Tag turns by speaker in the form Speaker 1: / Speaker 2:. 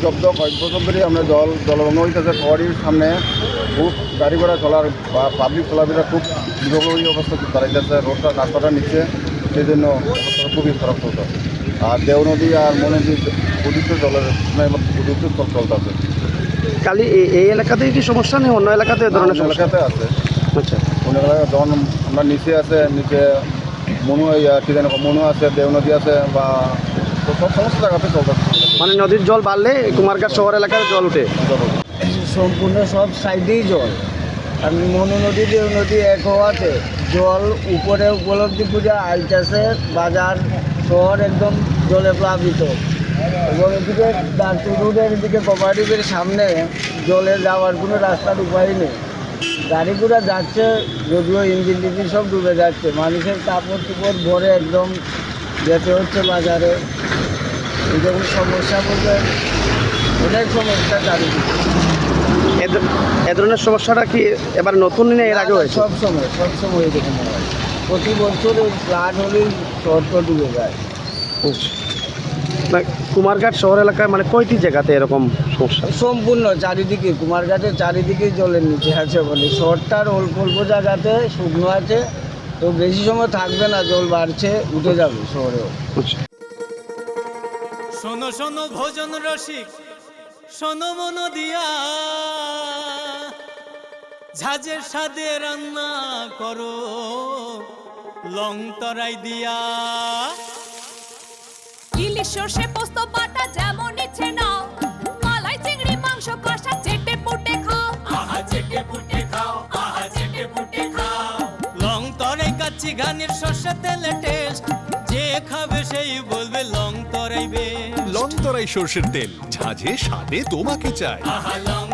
Speaker 1: জব্দ কয়েক বছর ধরে আমরা জলবন্ধ হইতেছে। খড়ির সামনে খুব গাড়ি ঘোড়া চলার বা পাবলিক চলাফেরা খুব বিরোধী অবস্থা দাঁড়াইতেছে। রোডটা রাস্তাটা নিচ্ছে, সেই জন্য অবস্থা খুবই খারাপ চলতে। আর দেও নদী আর মনদী প্রদূষিত জলের প্রদূষিত চলতেছে।
Speaker 2: খালি এই এলাকাতেই কি সমস্যা নেই, অন্য এলাকাতে ধরনের সমস্যা
Speaker 1: এলাকাতে আছে?
Speaker 2: আচ্ছা,
Speaker 1: অন্য এলাকায় যখন আমরা নিচে আছে, নিচে কি যেন মনু আছে, দেও নদী আছে, বা সব সমস্ত জায়গাতে চলতেছে।
Speaker 2: মানে নদীর জল বাড়লে কুমারঘাট শহর এলাকায় জল উঠে
Speaker 3: সম্পূর্ণ সব সাইডেই জল। আর মনু নদী দেও নদী এক হওয়াতে জল উপরে উপলব্ধি করে আইতেছে, বাজার শহর একদম জলে প্লাবিত। এবং এদিকে দাঁড়টু রোডের এদিকে কোপারেটিভের সামনে জলে যাওয়ার কোনো রাস্তার উপায় নেই। গাড়ি ঘোড়া যাচ্ছে, যদিও ইঞ্জিন টিঞ্জিন সব ডুবে যাচ্ছে। মানুষের কাপড় চোপড় ভরে একদম যেতে হচ্ছে বাজারে। এরকম সমস্যা বলতে অনেক সমস্যা চারিদিকে।
Speaker 2: এ ধরনের সমস্যাটা কি এবার নতুন না, এর আগে হয়েছে?
Speaker 3: সবসময় এরকম হয়। প্রতি বছর ওই ফ্লাড হলেই শহরটা ডুবে যায়।
Speaker 2: কুমারঘাট শহর এলাকায় মানে কয়টি জায়গাতে এরকম সমস্যা?
Speaker 3: সম্পূর্ণ চারিদিকে কুমারঘাটের চারিদিকে জলের নিচে আছে বলে। শহরটার অল্প অল্প জায়গাতে শুকনো আছে, তো বেশি সময় থাকবে না, জল বাড়ছে, উঠে যাবে শহরেও।
Speaker 4: শোনো শোনো ভোজন রসিক, শোনো মন দিয়া, ঝাঁঝের সাদে রান্না করো লং তরাই দিয়া।
Speaker 5: ইলিশ সর্ষে পোস্ত বাটা যেমন ইচ্ছে নাও, মালাই চিংড়ি মাংস কষা চেটে পুটে খাও,
Speaker 4: আহা চেটে পুটে খাও, আহা চেটে পুটে খাও। লং তরাই কাচ্চি ঘানির সর্ষে তেলে টেস্ট, যে খাবে সেই বলবে লং তরাই বেশ।
Speaker 6: লং তরাই সর্ষের তেল, ঝাঁঝে স্বাদে তোমাকে চাই।
Speaker 4: আহা লং